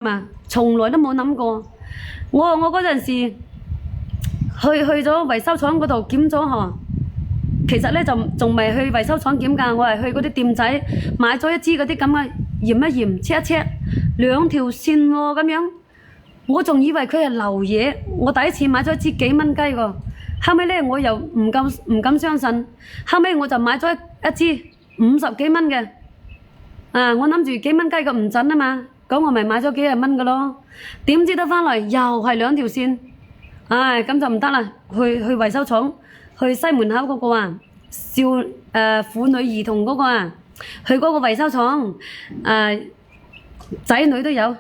嘛，從來都冇諗過。我嗰陣時去咗維修廠嗰度檢咗嗬，其實咧就仲未去維修廠檢㗎，我係去嗰啲店仔買咗一支嗰啲咁嘅驗一驗 check 一 check 兩條線喎咁樣，我仲以為佢係流嘢，我第一次買咗一支幾蚊雞㗎，後尾咧我又唔敢相信，後尾我就買咗一支50幾蚊嘅，我諗住幾蚊雞個唔準啊嘛。咁我咪買咗幾廿蚊嘅咯，點知得返嚟又係兩條線，咁就唔得啦，去維修廠，去西門口嗰個婦女兒童嗰個去嗰個維修廠，仔女都有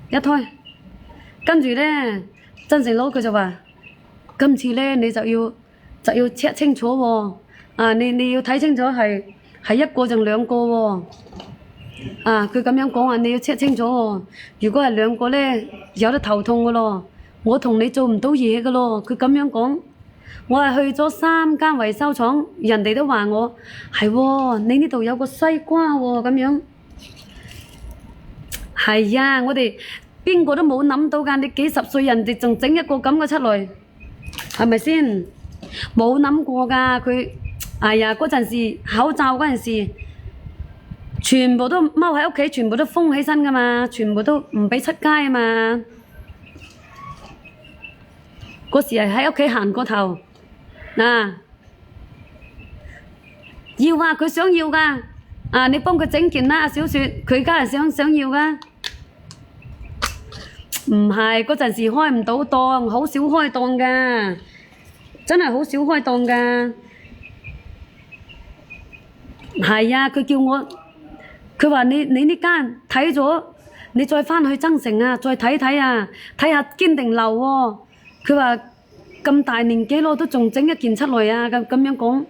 一胎，跟住咧曾成佬佢就話：今次咧你就要 check 清楚喎，你要睇清楚係一個定兩個喎。佢咁樣講話，你要 check 清楚喎。如果係兩個咧，有得頭痛嘅咯。我同你做唔到嘢嘅咯。佢咁樣講，我係去咗3間維修廠，人哋都話我係喎，你呢度有個西瓜喎咁樣。係啊，我哋邊個都冇諗到㗎。你幾十歲人哋仲整一個咁嘅出嚟，係咪先？冇諗過㗎。佢嗰陣時口罩嗰陣時。全部都踎喺屋企，全部都封起身㗎嘛，全部都唔俾出街啊嘛。嗰時係喺屋企行過頭，要啊，佢想要㗎，你幫佢整件啦，小雪，佢梗係想要㗎。唔係嗰陣時開唔到檔，好少開檔㗎，真係好少開檔㗎。係啊，佢叫我。佢話你呢間睇咗，你再返去增城再睇睇睇下堅定流喎。佢話咁大年紀咯，都仲整一件出嚟咁樣講。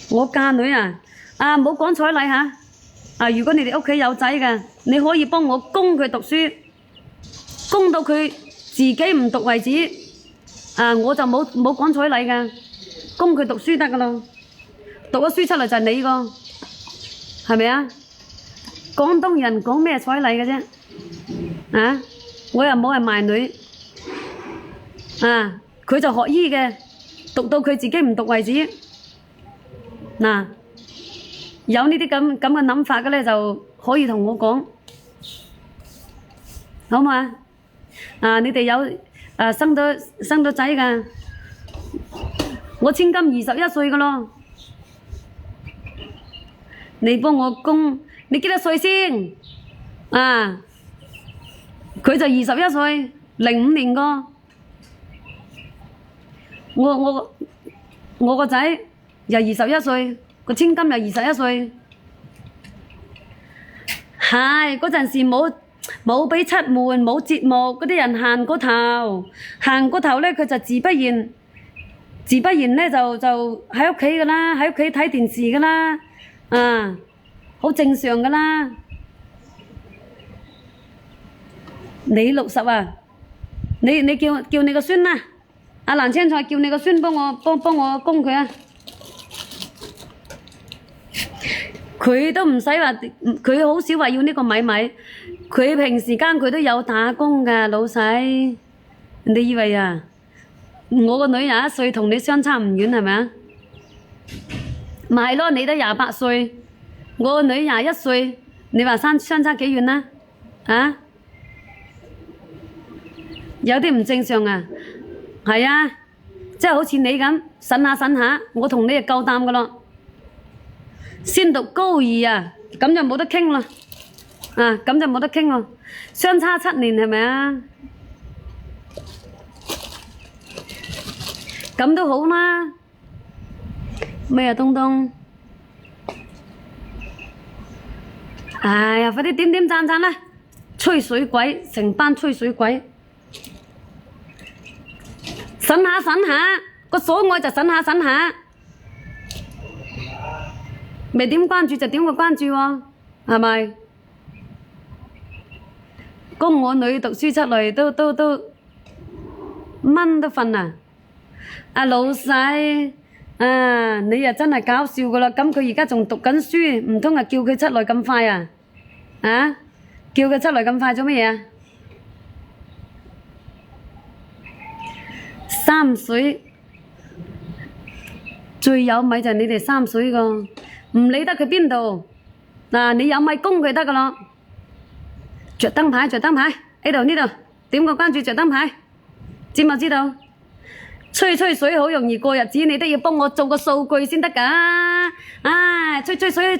我家女唔好講彩禮嚇。如果你哋屋企有仔嘅，你可以幫我供佢讀書，供到佢自己唔讀為止。我就冇講彩禮㗎，供佢讀書得㗎咯。讀咗書出嚟就係你個。係咪啊？廣東人講咩彩禮嘅啫？我又冇係賣女，佢就學醫嘅，讀到佢自己唔讀為止。有呢啲咁嘅諗法嘅咧，就可以同我講，好嘛？你哋有生到仔㗎？我千金21歲㗎咯。你幫我供，你幾多歲先？佢就21歲，05年個。我個仔又21歲，個千金又21歲。係嗰陣時冇俾出門，冇節目，嗰啲人行過頭咧，佢就自不然咧就喺屋企㗎啦，喺屋企睇電視㗎啦。好正常㗎啦。你60你叫你個孫啦，蘭青菜叫你個孫幫我供佢佢都唔使話，佢好少話要呢個米，佢平時間佢都有打工㗎，老細。你以為我個女21歲同你相差唔遠係咪啊？咪係咯，你都28歲，我個女21歲，你話相差幾遠啦？有啲唔正常係即係好似你咁審下，我同你就夠膽㗎咯。先讀高2咁就冇得傾啦，咁就冇得傾咯，相差7年係咪啊？咁都好啦。咩東東？哎呀，快啲點讚啦！吹水鬼，成班吹水鬼。審下，個所愛就審下。未點關注就點個關注喎，係咪？供我女讀書出嚟都蚊都瞓老細。你又真係搞笑㗎啦！咁佢而家仲讀緊書，唔通叫佢出來咁快叫佢出嚟咁快做乜嘢啊？3水最有米就係你哋3水個，唔理得佢邊度，嗱你有米供佢得噶咯。着燈牌喺度呢度，點個關注着燈牌，知冇知道？吹水好容易過日子，你都要幫我做個數據先得㗎。唉，吹水